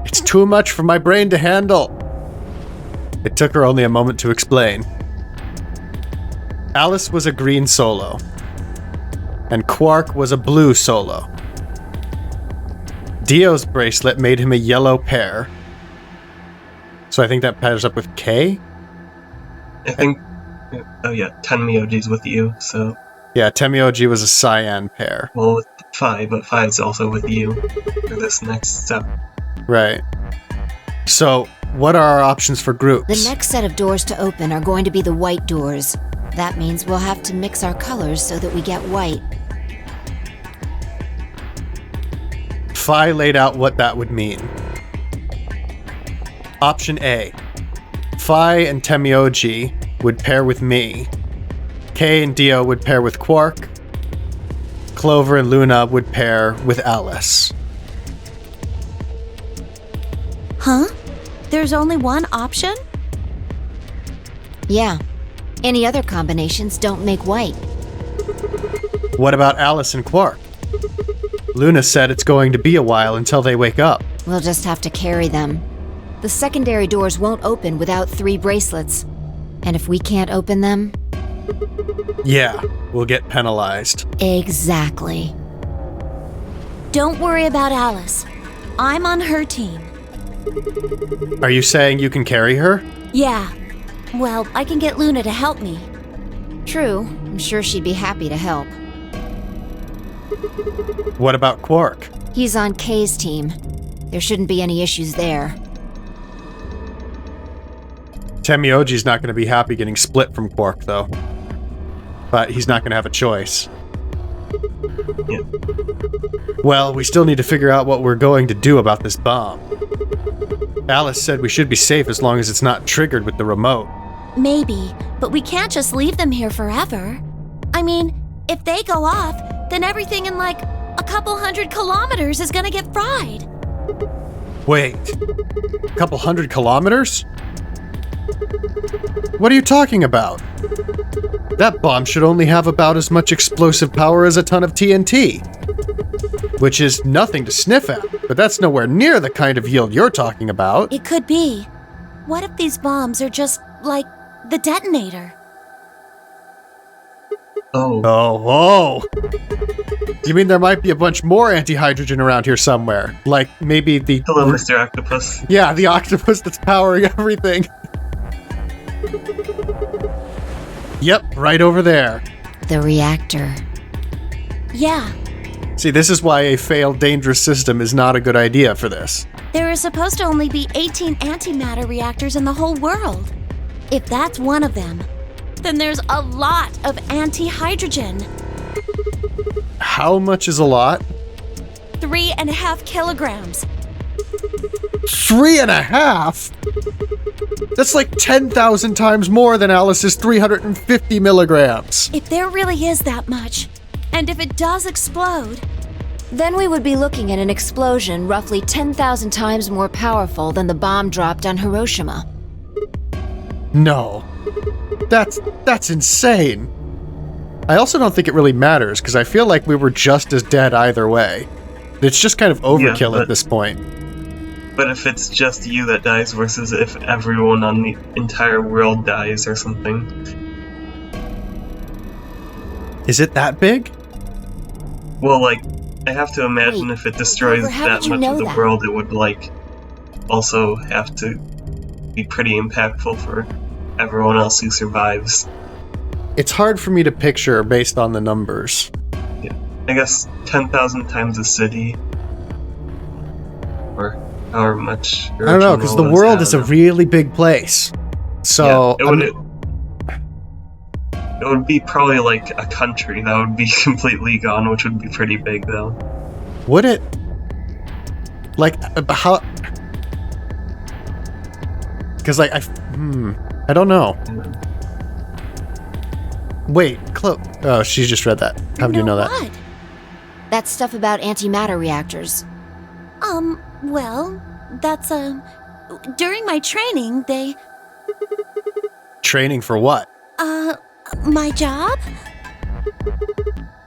It's too much for my brain to handle. It took her only a moment to explain. Alice was a green solo, and Quark was a blue solo. Dio's bracelet made him a yellow pair. So I think that pairs up with K? I think... Oh yeah, Tenmyoji's with you, so... Yeah, Temioji was a cyan pair. Well, with Phi, but Phi is also with you for this next step. Right. So, what are our options for groups? The next set of doors to open are going to be the white doors. That means we'll have to mix our colors so that we get white. Phi laid out what that would mean. Option A. Phi and Temioji would pair with me. Kay and Dio would pair with Quark. Clover and Luna would pair with Alice. Huh? There's only one option? Yeah. Any other combinations don't make white. What about Alice and Quark? Luna said it's going to be a while until they wake up. We'll just have to carry them. The secondary doors won't open without 3 bracelets. And if we can't open them... Yeah, we'll get penalized. Exactly. Don't worry about Alice. I'm on her team. Are you saying you can carry her? Yeah. Well, I can get Luna to help me. True. I'm sure she'd be happy to help. What about Quark? He's on Kay's team. There shouldn't be any issues there. Temioji's not going to be happy getting split from Quark, though. But he's not going to have a choice. Yeah. Well, we still need to figure out what we're going to do about this bomb. Alice said we should be safe as long as it's not triggered with the remote. Maybe, but we can't just leave them here forever. I mean, if they go off, then everything in like a couple 100 kilometers is gonna get fried. Wait, a couple 100 kilometers? What are you talking about? That bomb should only have about as much explosive power as a ton of TNT. Which is nothing to sniff at, but that's nowhere near the kind of yield you're talking about. It could be. What if these bombs are just, like, the detonator? Oh. You mean there might be a bunch more anti-hydrogen around here somewhere? Like, maybe the... Hello, Mr. Octopus. Yeah, the octopus that's powering everything. Yep, right over there. The reactor. Yeah. See, this is why a failed dangerous system is not a good idea for this. There are supposed to only be 18 antimatter reactors in the whole world. If that's one of them, then there's a lot of anti-hydrogen. How much is a lot? 3.5 kilograms. 3.5? That's like 10,000 times more than Alice's 350 milligrams. If there really is that much, and if it does explode... Then we would be looking at an explosion roughly 10,000 times more powerful than the bomb dropped on Hiroshima. No. That's insane. I also don't think it really matters, because I feel like we were just as dead either way. It's just kind of overkill at this point. But if it's just you that dies versus if everyone on the entire world dies or something. Is it that big? Well, like, I have to imagine if it destroys that much of the world, it would, like, also have to be pretty impactful for everyone else who survives. It's hard for me to picture based on the numbers. Yeah. I guess 10,000 times a city. Or however much. I don't know, because the world is a really big place. So... Yeah, it would be probably like a country that would be completely gone, which would be pretty big, though. Would it? Like, how... Because, like, I don't know. Wait, oh, she just read that. How do you know that? What? That's stuff about antimatter reactors. Well, that's, during my training, they Training for what? My job?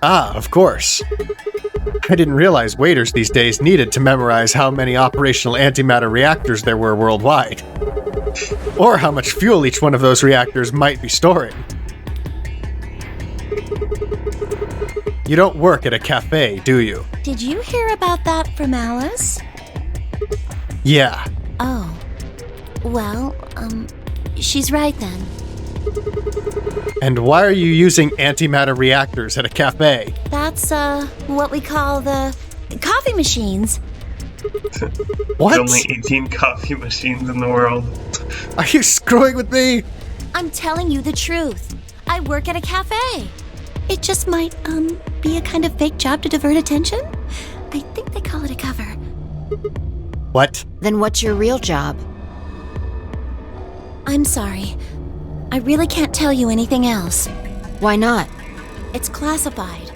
Ah, of course. I didn't realize waiters these days needed to memorize how many operational antimatter reactors there were worldwide. Or how much fuel each one of those reactors might be storing. You don't work at a cafe, do you? Did you hear about that from Alice? Yeah. Oh. Well, she's right then. And why are you using antimatter reactors at a cafe? That's, what we call the coffee machines. What? There's only 18 coffee machines in the world. Are you screwing with me? I'm telling you the truth. I work at a cafe. It just might, be a kind of fake job to divert attention. I think they call it a cover. What? Then what's your real job? I'm sorry. I really can't tell you anything else. Why not? It's classified.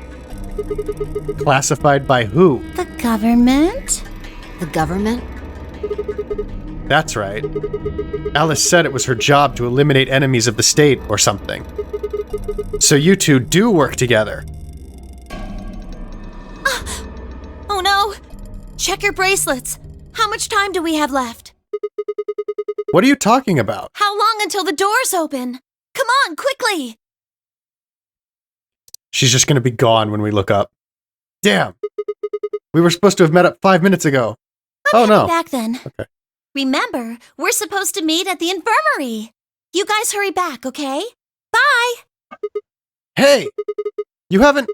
Classified by who? The government? The government? That's right. Alice said it was her job to eliminate enemies of the state or something. So you two do work together. Oh no! Check your bracelets. How much time do we have left? What are you talking about? How long until the doors open? Come on, quickly! She's just gonna be gone when we look up. Damn! We were supposed to have met up 5 minutes ago. I'm no. back then. Okay. Remember, we're supposed to meet at the infirmary. You guys hurry back, okay? Bye! Hey! You haven't...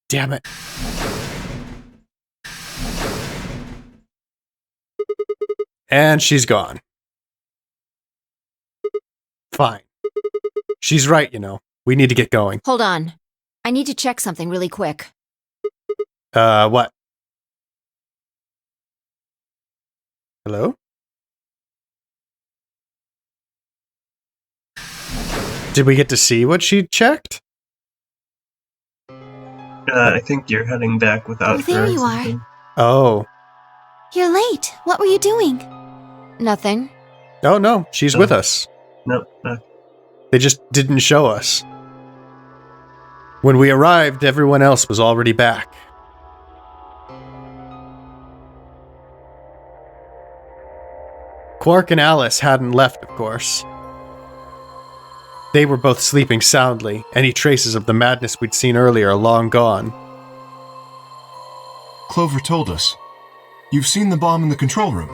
Damn it. And she's gone. Fine. She's right, you know. We need to get going. Hold on. I need to check something really quick. What? Hello? Did we get to see what she checked? I think you're heading back without Oh, there her. you are. Oh. You're late. What were you doing? Nothing. Oh, no. She's with us. No. They just didn't show us. When we arrived, everyone else was already back. Quark and Alice hadn't left, of course. They were both sleeping soundly. Any traces of the madness we'd seen earlier are long gone. Clover told us. You've seen the bomb in the control room.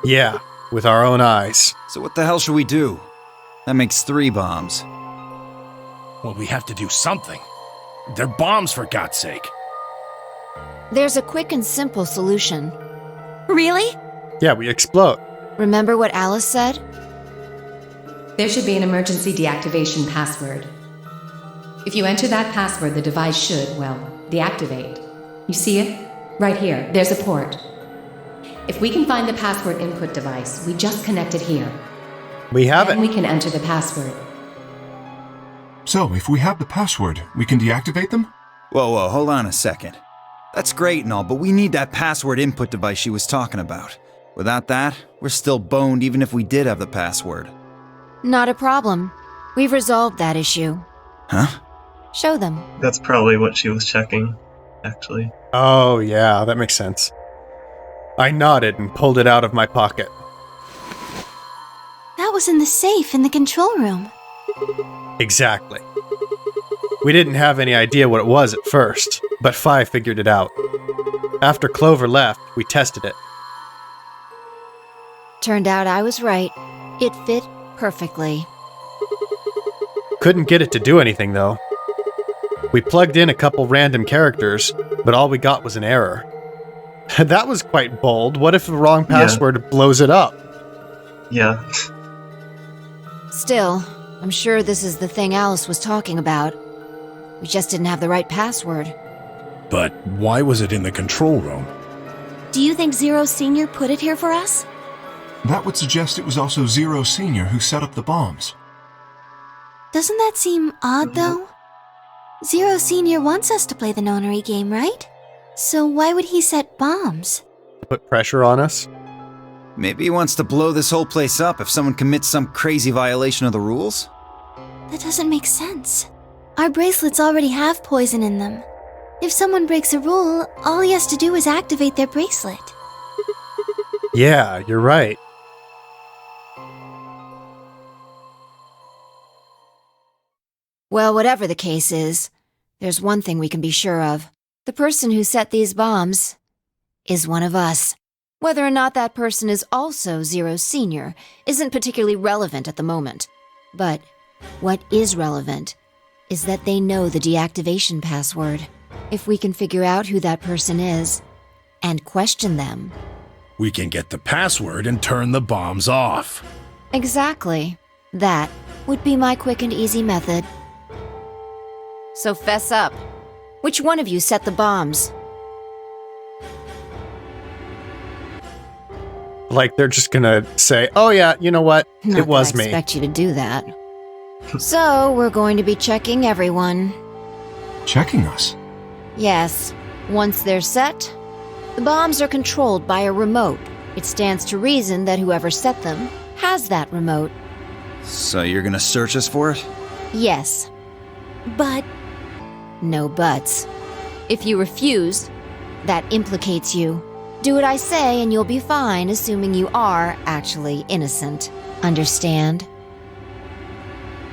Yeah, with our own eyes. So what the hell should we do? That makes 3 bombs. Well, we have to do something. They're bombs, for God's sake. There's a quick and simple solution. Really? Yeah, we explode. Remember what Alice said? There should be an emergency deactivation password. If you enter that password, the device should, well, deactivate. You see it? Right here. There's a port. If we can find the password input device, we just connect it here. We have Then it. we can enter the password. So, if we have the password, we can deactivate them? Whoa, hold on a second. That's great and all, but we need that password input device she was talking about. Without that, we're still boned even if we did have the password. Not a problem. We've resolved that issue. Huh? Show them. That's probably what she was checking, actually. Oh, yeah, that makes sense. I nodded and pulled it out of my pocket. That was in the safe in the control room. Exactly. We didn't have any idea what it was at first, but Fi figured it out. After Clover left, we tested it. Turned out I was right. It fit perfectly. Couldn't get it to do anything, though. We plugged in a couple random characters, but all we got was an error. That was quite bold. What if the wrong password blows it up? Yeah. Still, I'm sure this is the thing Alice was talking about. We just didn't have the right password. But why was it in the control room? Do you think Zero Senior put it here for us? That would suggest it was also Zero Senior who set up the bombs. Doesn't that seem odd, though? Zero Senior wants us to play the nonary game, right? So why would he set bombs? To put pressure on us? Maybe he wants to blow this whole place up if someone commits some crazy violation of the rules? That doesn't make sense. Our bracelets already have poison in them. If someone breaks a rule, all he has to do is activate their bracelet. Yeah, you're right. Well, whatever the case is, there's one thing we can be sure of. The person who set these bombs is one of us. Whether or not that person is also Zero Senior isn't particularly relevant at the moment. But what is relevant is that they know the deactivation password. If we can figure out who that person is and question them, we can get the password and turn the bombs off. Exactly. That would be my quick and easy method. So fess up. Which one of you set the bombs? Like they're just gonna say, oh yeah, you know what? It was me. I expect you to do that. So, we're going to be checking everyone. Checking us? Yes. Once they're set, the bombs are controlled by a remote. It stands to reason that whoever set them has that remote. So you're gonna search us for it? Yes. But... No buts. If you refuse, that implicates you. Do what I say and you'll be fine, assuming you are actually innocent. Understand?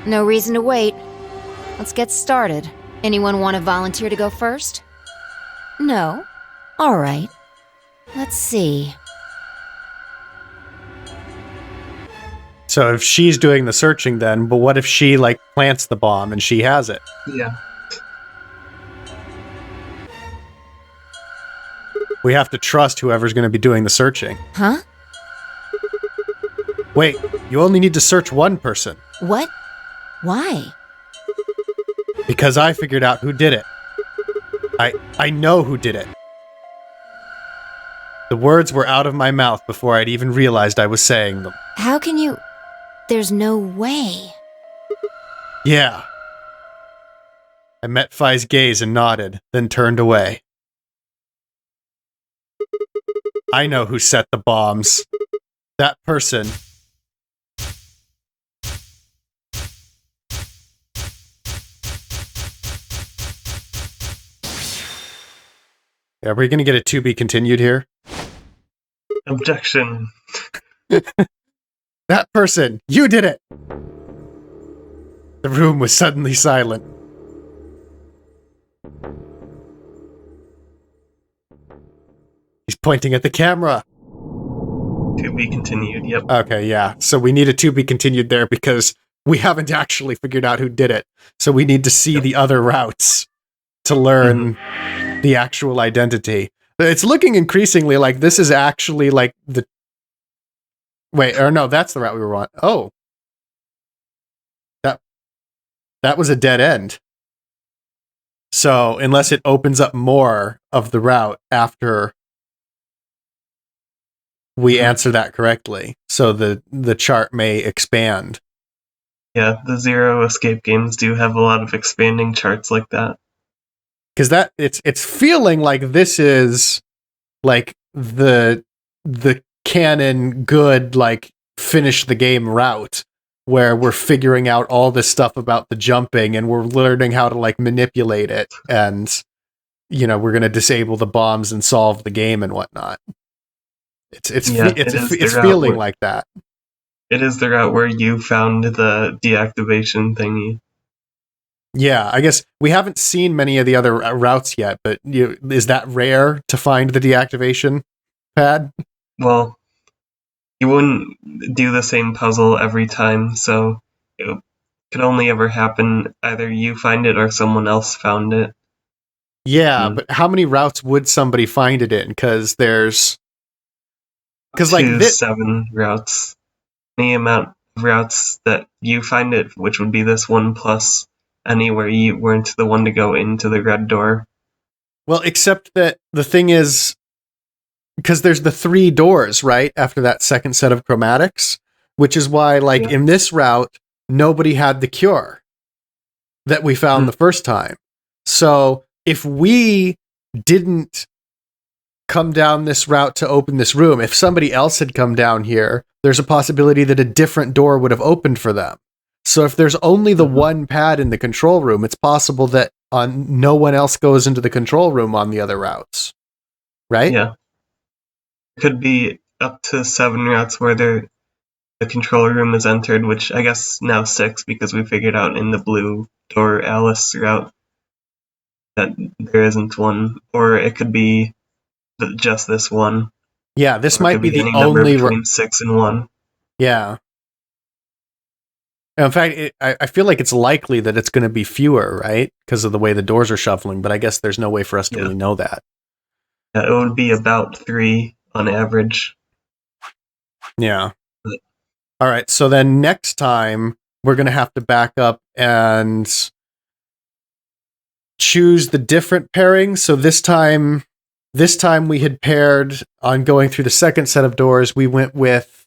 No reason to wait. Let's get started. Anyone want to volunteer to go first? No? All right. Let's see. So if she's doing the searching then, but what if she, like, plants the bomb and she has it? Yeah. We have to trust whoever's going to be doing the searching. Huh? Wait, you only need to search one person. What? Why? Because I figured out who did it. I know who did it. The words were out of my mouth before I'd even realized I was saying them. How can you... There's no way. Yeah. I met Phi's gaze and nodded, then turned away. I know who set the bombs. That person. Are we going to get a to be continued here? Objection. That person, you did it! The room was suddenly silent. He's pointing at the camera. To be continued, yep. Okay, yeah. So we need a to be continued there because we haven't actually figured out who did it. So we need to see the other routes to learn the actual identity. It's looking increasingly like this is actually like the... Wait, or no, that's the route we were on. Oh. That was a dead end. So unless it opens up more of the route after we answer that correctly, so the chart may expand. Yeah, the Zero Escape games do have a lot of expanding charts like that. Because that it's feeling like this is like the canon good, like finish the game route where we're figuring out all this stuff about the jumping and we're learning how to like manipulate it, and you know, we're gonna disable the bombs and solve the game and whatnot. It's feeling like that. It is the route where you found the deactivation thingy. Yeah, I guess we haven't seen many of the other routes yet, but is that rare to find the deactivation pad? Well, you wouldn't do the same puzzle every time, so it could only ever happen either you find it or someone else found it. Yeah, but how many routes would somebody find it in? Because like 7 routes. The amount of routes that you find it, which would be this one plus anywhere you weren't the one to go into the red door. Well, except that the thing is, because there's the 3 doors, right? After that second set of chromatics, which is why, like, in this route, nobody had the cure that we found the first time. So if we didn't come down this route to open this room. If somebody else had come down here, there's a possibility that a different door would have opened for them. So if there's only the one pad in the control room, it's possible that no one else goes into the control room on the other routes. Right? Yeah. Could be up to 7 routes where the control room is entered, which I guess now 6 because we figured out in the blue door Alice route that there isn't one. Or it could be just this one. Yeah, this might be the any number only between 6 and 1. Yeah. In fact, I feel like it's likely that it's going to be fewer, right? Because of the way the doors are shuffling, but I guess there's no way for us to really know that. Yeah, it would be about 3 on average. Yeah. All right, so then next time, we're going to have to back up and choose the different pairings. So this time we had paired on going through the second set of doors. We went with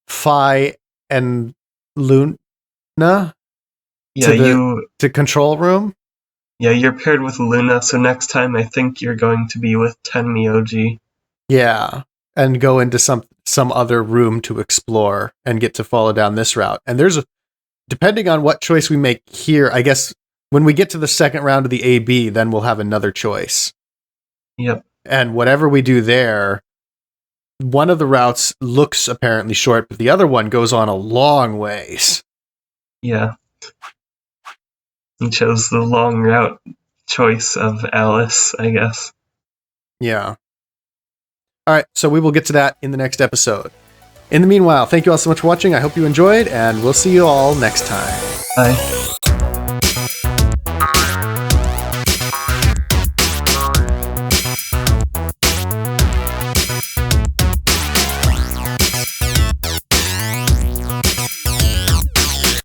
Phi and Luna to control room. Yeah, you're paired with Luna, so next time I think you're going to be with Tenmyoji. Yeah, and go into some other room to explore and get to follow down this route. And depending on what choice we make here, I guess when we get to the second round of the AB, then we'll have another choice. Yep. And whatever we do there, one of the routes looks apparently short, but the other one goes on a long ways. Yeah. He chose the long route choice of Alice, I guess. Yeah. All right, so we will get to that in the next episode. In the meanwhile, thank you all so much for watching. I hope you enjoyed, and we'll see you all next time. Bye.